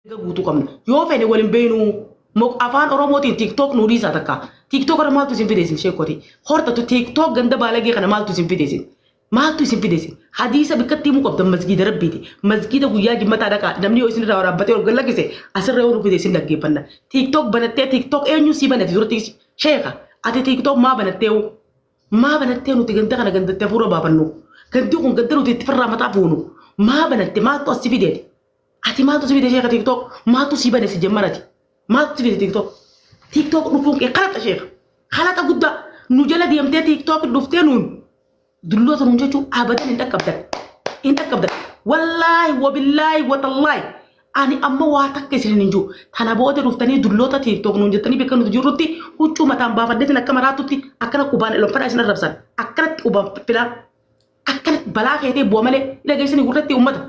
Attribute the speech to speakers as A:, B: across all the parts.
A: guutuu qabna yoo fedhe waliin beenu afaan oromootiin tiktok nuudii isaa takka tiktok irra maaltu isin fideessin sheekoti hortatu tiktok ganda baalagee kana maaltu isin fideessin hadiisa bikkatti himuu qabdan masgiida rabbiiti masgiida guyyaa jimmataa dhaqaa namni yoo isin irraa waraabbatee ol gallakise asirra yoo nu fideessin dhaggeeffanna tiktok banattee tiktok eenyu sii banate duratti sheeka ati tiktok maa banattee nuti ganda kana gandattee fuula baafannu gandi kun ganda nuti itti firraa mataa fuunu maa banattee maaltu as fideeti ati maaltu sibide sheekha tiktok maaltu sibane si jammarati maaltu sibide tiktok dhufuun kee kalata sheekha kalata guddaa nu jala deemtee tiktok dhuftee nuun dulloota nuun jechuun abadan hin dhaqqabdan wallaahi wabillaahi watallaahi ani amma waa takka isin hin jiru tana booda dhuftanii dulloota tiktok nuun jettanii bakka nuti jirrutti huccuu mataan baafaddeetiin akka maraatutti akkana qubaan elonfadhaa isin arrabsan akkanatti qubaan filaa akkanatti balaa feetee bu'a malee dhageessanii gurratti uummata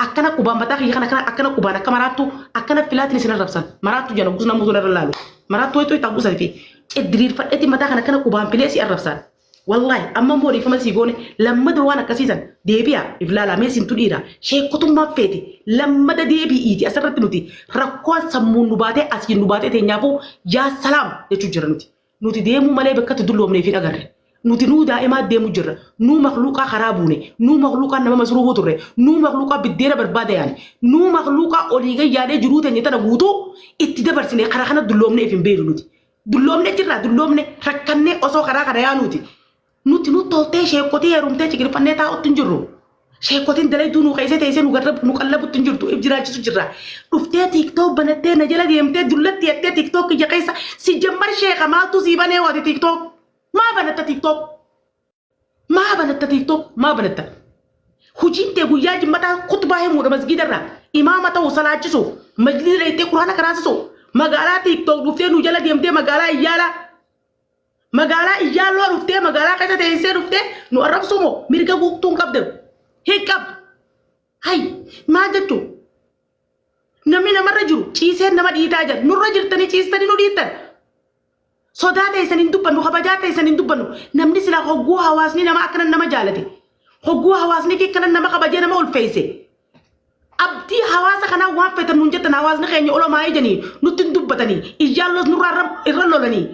A: akkana qubaan mataa kiyya kana akkana qubaan akka maraattu akkana filaatiin isin arrabsan maraattu jala gusna muuzuna irra laalu maraattu hoytoo itti gusan fi cidiriirfadheetti mataa kana akkana qubaan filee si arrabsan wallahi amma boodifama si goone lammada waan akkasiisan deebi'a iflaala meesin tu dhiira sheekutummaa feeti lammada deebi'iiti asirratti nuti rakkoon sammuun nu baatee asiin nu baatee teenyaafuu yaa salaam jechuu jira nuti deemuu malee bakkatti dulloomnee fi agarre nuti nuu daa'imaa deemu jirra nuu makluuqaa karaa buune nuu makluuqaa nama masruufuu turre nuu makluuqaa biddeena barbaada yaani nuu makluuqaa olii gayyaadee jiruu teenya tana guutuu itti dabarsine karaa kana dulloomnee fi hin beenu nuti dulloomne jirra dulloomne rakkannee osoo karaa kana yaa nuti nu toltee sheekotii heerumtee cikirfannee taa'utti hin jirru sheekotiin dalayduu nu qeessee teessee nu qallabutti hin jirtu if jiraachisu jirra dhuftee tiktok banattee na jala deemtee dullatti jettee tiktok ija keessa si jammar sheeka maaltu sii banee waati tiktok maa banatta tiktok maa banatta hujiin tee guyyaa jimmataa kutbaa himuudha masgiidarra imaama ta'u salaachisu majlisa leettee quraana karaasisu magaalaa tiktok dhuftee nu jala deemtee magaalaa iyyaaloo dhuftee magaalaa keessa teessee dhuftee nu arrabsumo mirga guutuun qabdan hin qabdu hay maa jettu namni namarra jiru ciisee nama dhiitaa jira nurra jirtanii ciistanii nu dhiittan sodaa teessan hin dubbannu kabajaa teessan hin dubbannu namni silaa hogguu hawaasni nama akkana nama jaalate hogguu hawaasni fi akkana nama kabajee nama ulfeesse abdii hawaasa kanaa waan feetan nuun jettan hawaasni keenya olomaa ijanii nutti hin dubbatanii iyyaalloos nurraa irra lolanii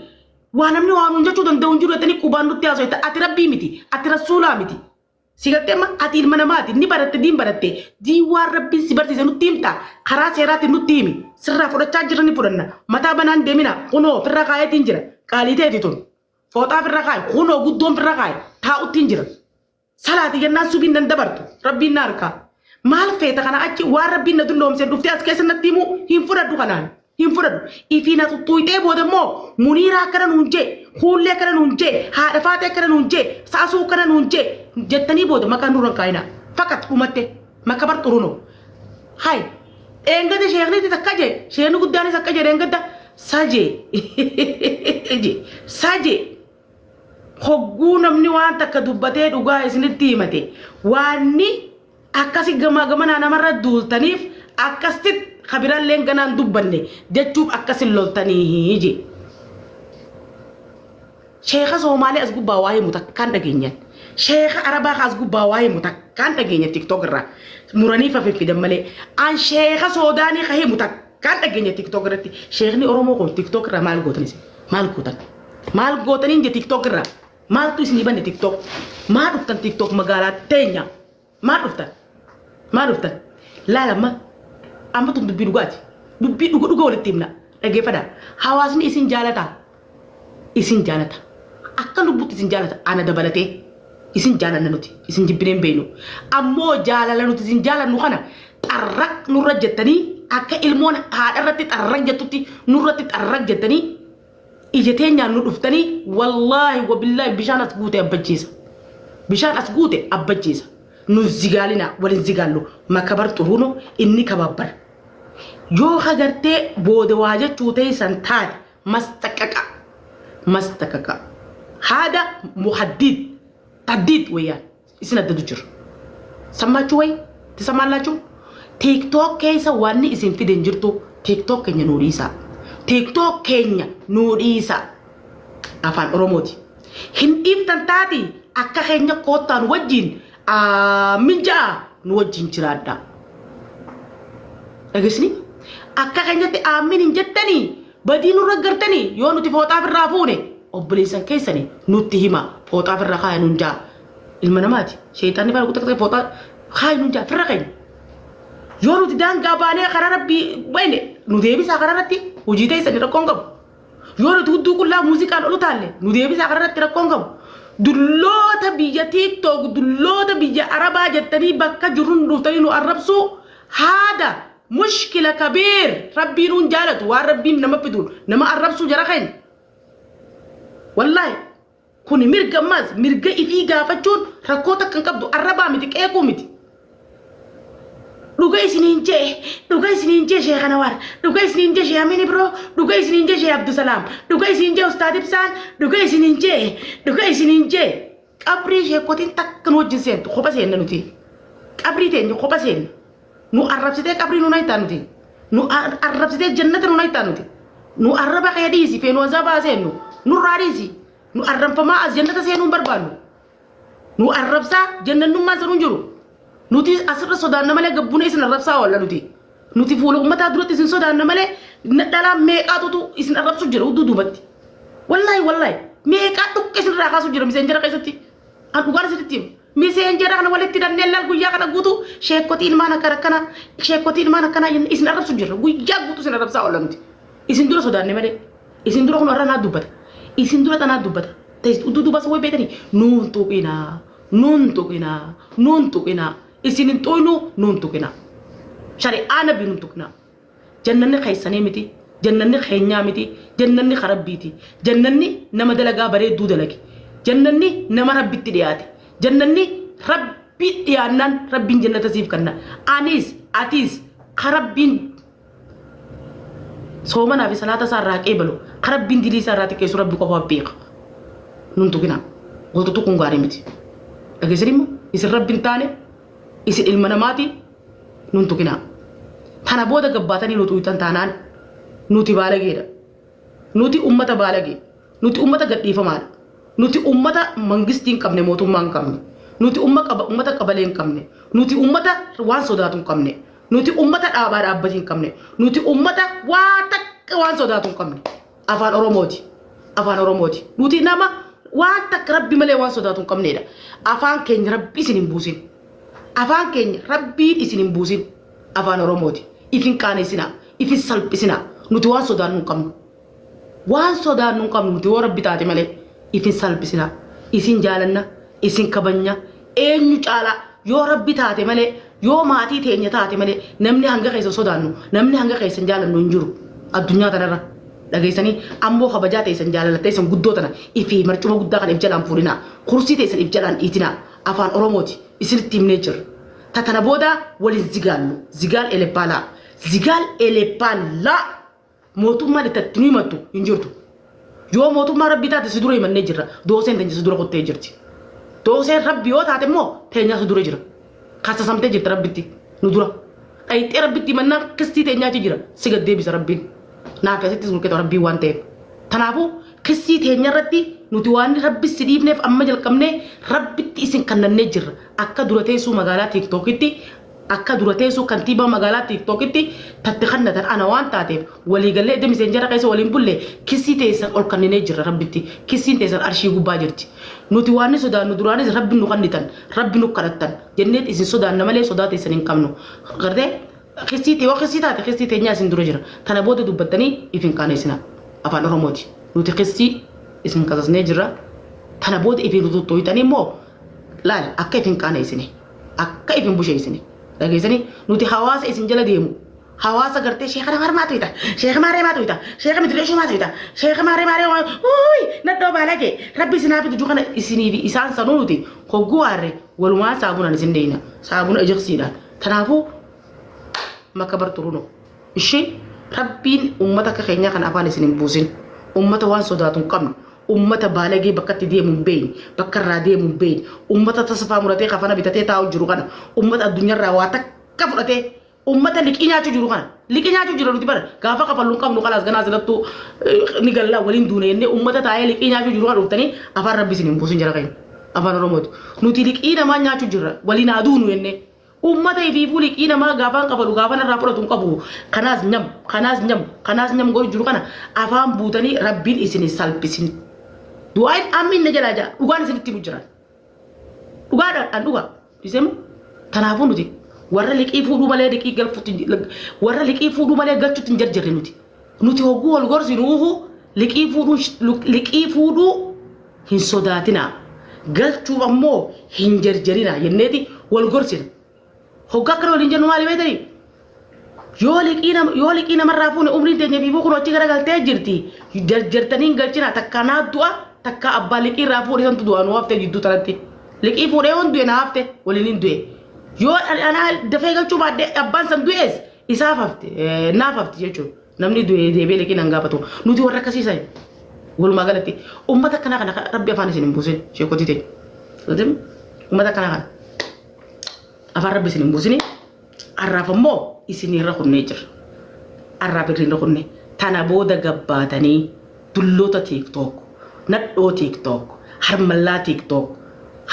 A: waa namni waa nuun jechuu danda'u hin jiru jettanii qubaan nutti haasofta ati rabbii miti ati rasuulaa miti si gartee amma ati ilma namaati ni baratte diin baratte dii waan rabbiin si barsiise nutti himta karaa seeraatiin nutti himi sirraa fudhachaa jirra ni fudhanna mataa banaan deemina kunoo firra kaayetiin jira qaaliiteeti tun fooxaa firra kaaye kunoo guddoon firra kaaye taa'uttiin jira salaati jennaan subiin nan dabartu rabbiin na harkaa maal feeta kana achi waan rabbiin na dulloomse dhuftee as keessa natti himu hin fudhadhu kanaan hin fudhadhu ifiina tuttuutee booda immoo muniiraa akkana nuun jee kuullee akkana nuun jee haadha faatee akkana nuun jee saasuu akkana nuun jee jettanii booda maqaa nurra kaayina fakat dhumatte maka bar xuruno hay eengada sheekniiti takka jee sheekni guddaanis akka jee eengada saje hogguu namni waan takka dubbatee dhugaa isinitti himate waanni akkasi gamaa namarra duultaniif akkasitti kabiralleen ganaan dubbanne jechuuf akkasin loltanii je sheekha Somaalee as gubbaa waa himu takkaan dhageenyan sheekha Arabaa as gubbaa waa himu takkaan dhageenya tiktok irraa muranii faffidan malee an sheekha Soodaanii ka himu takkaan dhageenya tiktok irratti sheekni Oromoo kun tiktok irraa maal gootanii je tiktok irraa maaltu isinii banne tiktok maa dhuftan tiktok magaalaa teenya maa dhuftan laalamma amma tun dubbii dhugaati dubbii dhuga walitti himna dhageeffadha hawaasni isin jaalata akka lubbutti isin jaalata ana dabalatee isin jaalanna nuti isin jibbineen beenu ammoo jaalala nuti isin jaalannu kana xarraq nurra jettanii akka ilmoon haadha irratti xarraq jettutti nurratti xarraq jettanii ija teenyaan nu dhuftanii wallaahi wabillaahi bishaan as guute abbachiisa nu zigaalina walin zigaallu makabar xuruno inni kababbar yoo hagartee booda waa jechuu teessan taate mastaqaqa haada muhaddid taddid wayaan isin addadu jiru sammaachuu way tisamaallachuu tiktok keessa wanni isin fiden jirtu tiktok keenya nuu dhiisa afaan oromooti hin dhiiftan taati akka keenya koottaan wajjin minjaa nu wajjin jiraadha dhageessini akka keenyatti aamin hin jettanii badii nurra gartanii yoo nuti fooxaaf irraa fuune obboleessan keessanii nutti hima fooxaaf irra kaa'e nun jaa ilma namaati sheexanni bara kutakatee fooxaa kaa'e nun jaa firra keenya yoo nuti daangaa baanee karaa rabbii bayne nu deebisaa karaa irratti hojii teessanii rakkoon qabu yoo nuti hudduu qullaa muuziqaan olu taalle nu deebisaa karaa irratti rakkoon qabu dulloota biyya TikTok dulloota biyya Arabaa jettanii bakka jirun dhuftanii nu arrabsuu haada mushkila kabiir rabbiin nun jaalatu waan rabbiin nama fiduun nama arrabsuu jara keenya wallahi kuni mirga mas mirga ifii gaafachuun rakkoo takkan qabdu arrabaa miti qeequu miti dhuga isiniin jee Sheekh Anwar dhuga isiniin jee Sheekh Amini bro dhuga isiniin jee Sheekh Abdusalaam dhuga isiniin jee Ustaad Ibsaan dhuga isiniin jee qabrii sheekotiin takkan wajjin seentu kopha seenna nuti qabrii teenya kopha seenna nu arrabsitee qabrii nu naytaa nuti nu arrabsitee jannata nu naytaa nuti nu arraba qeediisi feenu azabaa seennu nu raadiisi nu arramfamaa as jannata seenuu barbaannu nu arrabsaa jannannummaa sanuun jiru nuti asirra sodaanna malee gabbuna isin arrabsaa walla nuti fuula ummataa duratti isin sodaanna malee dhalaa meeqaatutu isin arrabsu jira hudduu duubatti wallahi meeqaa dhukke isin irraa kaasu jira miseenjera keessatti an dhugaan isinitti miseenjera kana walitti danneen laal guyyaa kana guutu sheekkotii ilmaan akkana isin arrabsu jira guyyaa guutu isin arrabsaa walla nuti isin dura sodaanne malee isin dura kun arraa naa dubbata isin dura tanaa dubbata ta'is hudduu duubas way beetanii nuun tuqinaa isinin toynu nun tukina shari'aa nabi nun tukina jannanni khaysanii miti jannanni kheenyaa miti jannanni kharabbiiti jannanni nama dalagaa bareedduu dalage jannanni nama rabbitti dhiyaate jannanni rabbi dhiyaannaan rabbiin jannata siif kanna anis atis karabbiin soomanaa fi salaata isaa irraa qeebalu karabbiin dilii isaa irraa xiqqeessu rabbi qofa beeka nun tukina waltutu kun gaarii miti dhageessanii immoo isin rabbiin taane isin ilma namaati nun tukina tana booda gabbaatanii nuti uytan taanaan nuti baalageedha nuti ummata baalagee nuti ummata gadhiifamaadha nuti ummata mangistii hin qabne mootummaa hin qabne nuti ummata qabalee hin qabne nuti ummata waan sodaatu hin qabne nuti ummata dhaabaa dhaabbatii hin qabne nuti ummata waa takka waan sodaatu hin qabne afaan oromooti nuti nama waan takka rabbi malee waan sodaatu hin qabneedha afaan keenya rabbi isin hin buusin afaan keenya rabbiin isin hin buusin afaan oromooti ifin qaaneessina ifin salphisina nuti waan sodaannu hin qabnu nuti yoo rabbi taate malee ifin salphisina isin jaalanna isin kabanya eenyu caala yoo rabbi taate malee yoo maatii teenya taate malee namni hanga keessa sodaannu namni hanga keessa jaalannu hin jiru addunyaa tanarra dhageessanii ammoo kabajaa teessan jaalalattee isin guddoo tana ifi marcuma guddaa kan if jalaan fuudhina kursii teessan if jalaan dhiitina afaan oromooti isinitti himnee jirra tatana booda waliin zigaal eleepaalaa mootummaan itti himatu hin jirtu yoo mootummaa rabbii taate si dura himannee jirra dooseen teenya si dura qottee jirti dooseen rabbi yoo taate immoo teenyaa si dura jira kasasamtee jirti rabbitti nu dura dhayixee rabbitti himannaa kistii teenyaati jira si gad deebisa rabbiin naaf asittis mul'ata rabbii waan ta'eef kanaafuu kistii teenya irratti nuti waan rabbi si dhiifneef amma jalqabnee rabbitti isin kannannee jirra akka dura teessuu magaalaa TikTokitti akka dura teessuu kantiibaa magaalaa TikTokitti tatti kannatan ana waan taateef waliigallee edda miseenjara keessa waliin bulle kistii teessan ol kannanee jirra rabbitti kistiin teessan arshii gubbaa jirti nuti waan ni sodaannu duraanis rabbi nu kannitan rabbi nu kadhattan jenneet isin sodaanna malee sodaa teessan hin qabnu gartee kistii taate kistii teenyaa isin dura jira tana booda dubbattanii ifin qaaneessina afaan oromooti nuti kistii isin kasasnee jirra tana booda ifin tuttuutanii immoo laal akka ifin qaaneessine akka ifin busheessine dhageessanii nuti hawaasa isin jala deemu hawaasa gartee Sheekh Anwar maatu ita Sheekh Maaree maatu ita Sheekh Midreeshu maatu ita Sheekh Maaree uy naddoo baalage rabbi isinaa fidu kana isinii fi isaan sanuu nuti hogguu waarre walumaa saamunaan isin deeyna saamuna ejersiidhaan tanaafuu makabar turuno ishee rabbiin ummata akka keenyaa kan afaan isin hin buusin ummata waan sodaatu hin qabne ummata baalagee bakkatti deemu hin beeyne bakka irraa deemu hin beeyne ummata tasfaa muratee kafana bitatee taa'u jiru kana ummata addunyaarraa waa takka fudhatee ummata liqii nyaachuu jiru kana liqii nyaachuu jiru nuti bara gaafa kafaluu hin qabnu kalaas ganaa asirrattu ni gallaa waliin duune jennee ummata taa'ee liqii nyaachuu jiru kana dhuftanii afaan rabbi isin hin buusin jara keenya afaan oromooti nuti liqii namaa nyaachuu jirra waliin haa duunu jennee ummata ifiifuu liqii namaa gaafaan qabalu gaafan irraa fudhatu hin qabu kanaas nyam goy jiru kana afaan buutanii rabbiin isin salphisin du'aan ammin na jalaa jaa dhugaan isinitti nu jiran dhugaadhaan dhugaa isemu kanaafuu nuti warra liqii fuudhuu malee liqii galfuutti warra liqii fuudhuu malee galchuutti hin jarjarre nuti hogguu wal gorsinuuhu liqii fuudhuu hin sodaatina galchuuf ammoo hin jarjarina jenneeti wal gorsina hoggaa akkana waliin jennu maali beetanii yoo liqii namarraa fuune umriin teenya fiifuu kun hojii garagaltee jirti jarjartanii galchina takka naa du'a takka abbaa liqii irraa fuudhe santu du'a nu hafte jidduu tanatti liqii fuudhee hon du'e na hafte waliin hin du'e yoo anaa dafee galchuu baadde abbaan san du'ees isaaf hafte naaf hafte jechuudha namni du'e deebee liqii nan gaafatu nuti warra akkasiisan walumaa galatti ummata kanaa kana rabbi afaan isin hin buusin sheekoti ta'e ummata kanaa kana afaan rabbi isin hin buusini arraaf ammoo isinirra kunnee jira arraaf irriinra kunne tana booda gabbaatanii dulloota tiktok nadhoo tiktok harmallaa tiktok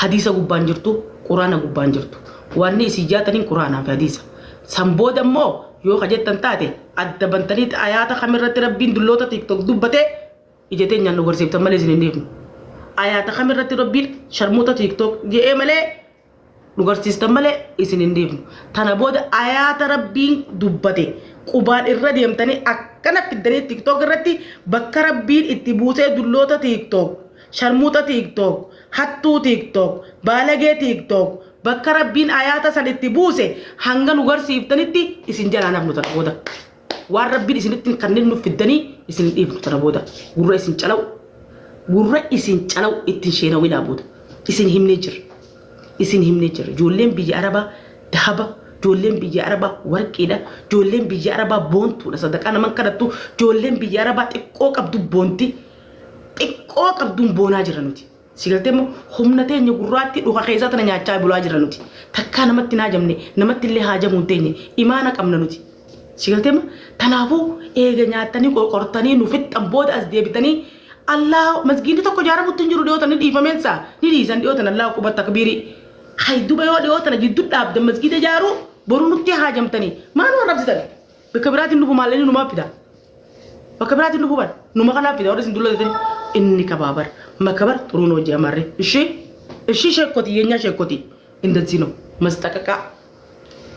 A: hadiisa gubbaan jirtu quraana gubbaan jirtu wanni isin jaataniin quraanaa fi hadiisa san booda ammoo yoo kajettan taate adda bantanii ayaata kamirratti rabbiin dulloota tiktok dubbate ijeteen nyaan nu gorsiiftan malee isin hin dhiifnu ayaata kamirratti rabbiin sharmuuta tiktok je'ee malee nu gorsiistan malee isin hin dhiifnu tana booda ayaata rabbiin dubbate qubaan irra deemtanii akkana fiddanii tiktok irratti bakka rabbiin itti buusee dulloota tiktok sharmuuta tiktok hattuu tiktok baalagee tiktok bakka rabbiin ayaata san itti buuse hanga nu gorsiiftanitti isin jalaa nafnu tana booda waan rabbiin isinitti kanneen nu fiddanii isin dhiifnu tana booda gurra isin calaw ittiin sheenawinaa booda isin himnee jira ijoolleen biyya arabaa dahaba ijoolleen biyya arabaa warqiidha ijoolleen biyya arabaa boontuudha sadaqaa naman kadhattu ijoolleen biyya arabaa xiqqoo qabdu boonti xiqqoo qabduun boonaa jira nuti sigalteemo humna teenya gurraatti dhuka keessaa tana nyaachaa bulaa jira nuti takkaa namatti naajamne namatti illee haajamuun teenya imaana qabna nuti sigalteemo kanaafuu eega nyaatanii qorqortanii nu fixxan booda as deebitanii Allah masgiidi tokko jaaramutti hin jiru dhiyootan ni dhiifameensa ni dhiisan dhiyootan Allah quba takbiiri hayduba yoo dhiyootan jidduu dhaabdan masgiida jaaru boru nutti haajamtanii maanu rabsitan bakka biraatiin dhufu maalanii numaa fida bakka biraatiin dhufu ban numa kanaaf fida warra isin dullatan inni kabaabar makabar xuruun hojii amarre ishii sheekoti yeenyaa sheekoti indazino mastaqaqa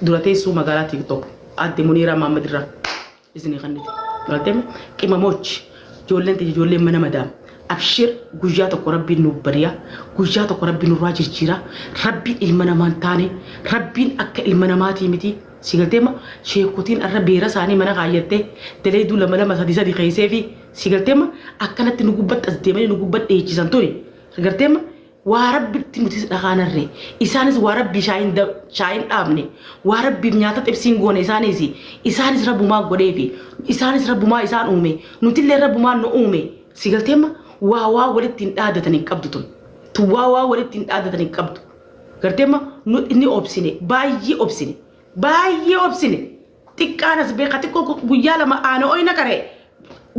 A: dura teessuu magaalaa tiktok adde muniira maammadirraa isinii kanniti galteeme qimamochi ijoolleen mana madaam abshir guyyaa tokko rabbiin nuuf bari'a guyyaa tokko rabbiin nurraa jijjiira rabbiin ilma namaan taane rabbiin akka ilma namaatii miti sigalteema sheekotiin arra beera isaanii mana kaayyattee daleeduu lama sadi keessee fi sigalteema akkanatti nu gubbatti as deemanii nu gubbatti dheechisan ture sigalteema waa rabbitti nuti dhaqaanarre isaanis waa rabbii shaayin dhaabne waa rabbiif nyaata xibsiin goone isaanis rabbumaa godhee fi isaanis rabbumaa isaan uume nutillee rabbumaa nu uume sigalteema waa walitti hin dhaadatanii qabdu tu waa walitti hin dhaadatanii qabdu garteema nu inni obsine baay'ee obsine xiqqaanas beeka xiqqoo guyyaa lama aana oyna qaree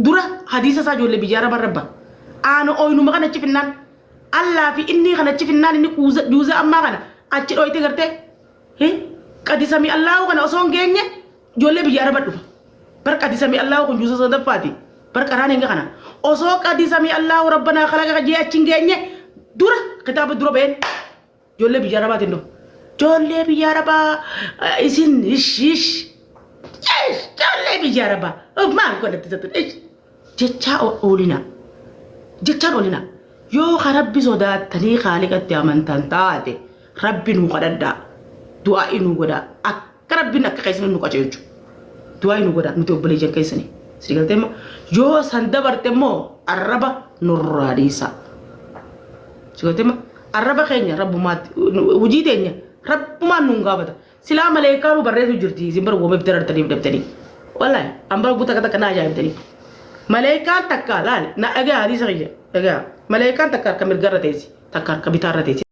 A: dura hadiisa isaa ijoollee biyyaa rabba aana oynuma kana cifinnaan Allah fi inni kana cifinnaan inni juuza ammaa kana achi dhoyte gartee qadisami Allahu kana osoo hin geenye ijoollee biyyaa rabba dhufa bar qadisami Allahu kun juuza sadaffaati bar qaraan hinga kana osoo qadisami Allahu rabbana khalaqa jee achi hin geenye dura kitaaba dura been ijoollee biyyaa rabbaatiin dhufa ijoollee biyyaa rabbaa isin ijoollee biyyaa rabbaa maal godhatti jechaan oolina yoo rabbi sodaatanii khaliqatti amantan taate rabbi nu qadaddaa du'aa nu godhaa akka rabbiin akka keessan nu qajeelchu du'aa nu godhaa nuti obboleeyyan keessanii sigalteema yoo san dabarte immoo arraba nurraa dhiisa sigalteema arraba keenya rabbumaatti hojii teenya rabbumaan nuun gaafata silaa maleekaa nu barreessu jirti isin bara goomeef darartaniif dabtanii wallahi ambara guutaa takka na ajaa'ibtanii maleekaan takka laal na dhagaa hadiisa kiyya dhagaa maleekaan takka harka mirgarra teessi takka harka bitaarra teessi